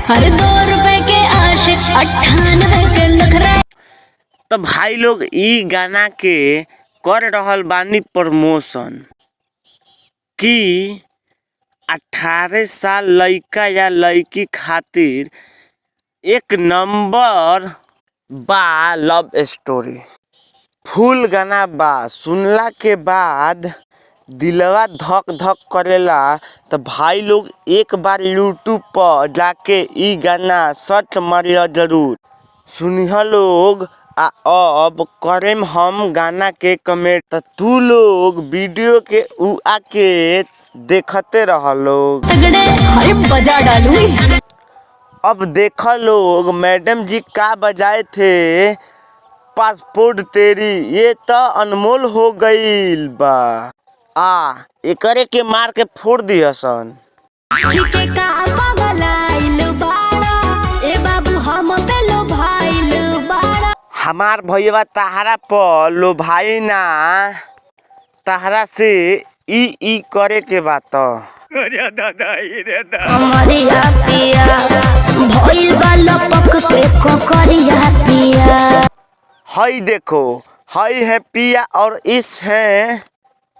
हर 2 रुपए के आशिक 98 के नखरा। तो भाई लोग ई गाना के कर रहल बानी प्रमोशन कि 18 साल लइका या लइकी खातिर एक नंबर बा लव स्टोरी। फुल गाना बा, सुनला के बाद दिलवा धक धक करेला। तो भाई लोग एक बार यूट्यूब पर जाके ई गाना सर्च मारिया जरूर, सुनिह लोग। अब करेम हम गाना के कमेंट। तो तू लोग वीडियो के आके देखते रह लोग। तगड़े हर बजा डालू। अब देखा लोग मैडम जी का बजाए थे, पासपोर्ट तेरी ये तो अनमोल हो गईल बा। एकरे के मार के फोड़ दिया सन। ठीके का पगलाइल बाड़ा, ए बाबू हम पे लो भाईल बाड़ा। हमार भैया तहरा पर लो भाई ना, तहरा से ई करे के बात। हमारिया पिया भइल बा लपक के कोकरिया पिया। हई देखो, हई है पिया और इस है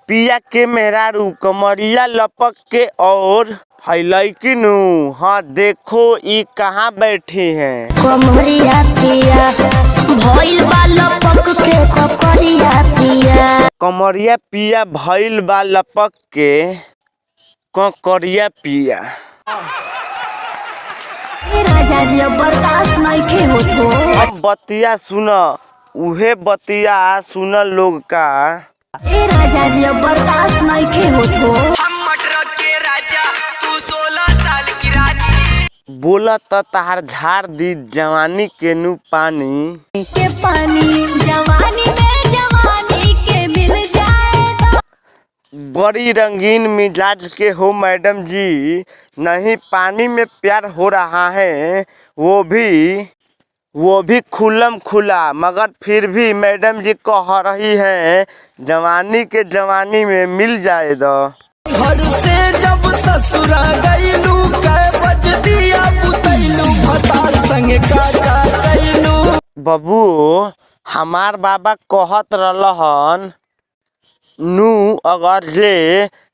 पिया के मेहरारू कमरिया लपक के। और हई लड़की नु, हाँ देखो ई कहाँ बैठी हैं। कमरिया पिया भइल बा लपक के कोकरिया पिया। कमरिया पिया भइल बा लपक के कोकरिया पिया। राजा जी अब बर्दाश्त नइखे होत हो। अब बतिया सुन, उहे बतिया सुन लोग का। ए राजा जी अब बर्दाश्त नइखे होत हो। हम मटर के राजा, तू 16 साल की रानी। बोला त तहार झाड़ दी जवानी के नु पानी के पानी जवानी में जवानी के मिल जाए तो। बड़ी रंगीन मिजाज के हो मैडम जी, नहीं पानी में प्यार हो रहा है, वो भी खुलम खुला। मगर फिर भी मैडम जी कह रही हैं जवानी के जवानी में मिल जाए दो। घर से जब ससुरा गईलू, कै बज दिया पुतैलू, भतार संगे काका गईलू। बबू हमार बाबा कहत रहलन नु, अगर जे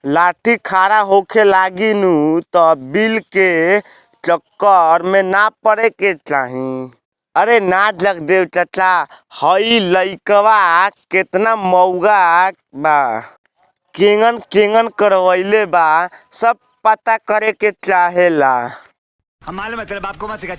लाठी खड़ा होके लागी नु तो बिल के चक्कर में ना पड़े के चाही। अरे ना जगदेव चाचा, हई लइकवा कितना मौगा बा, केंगन केंगन करवैले बा, सब पता करे के चाहेला। हम मालूम है तेरे बाप को मत सिखा।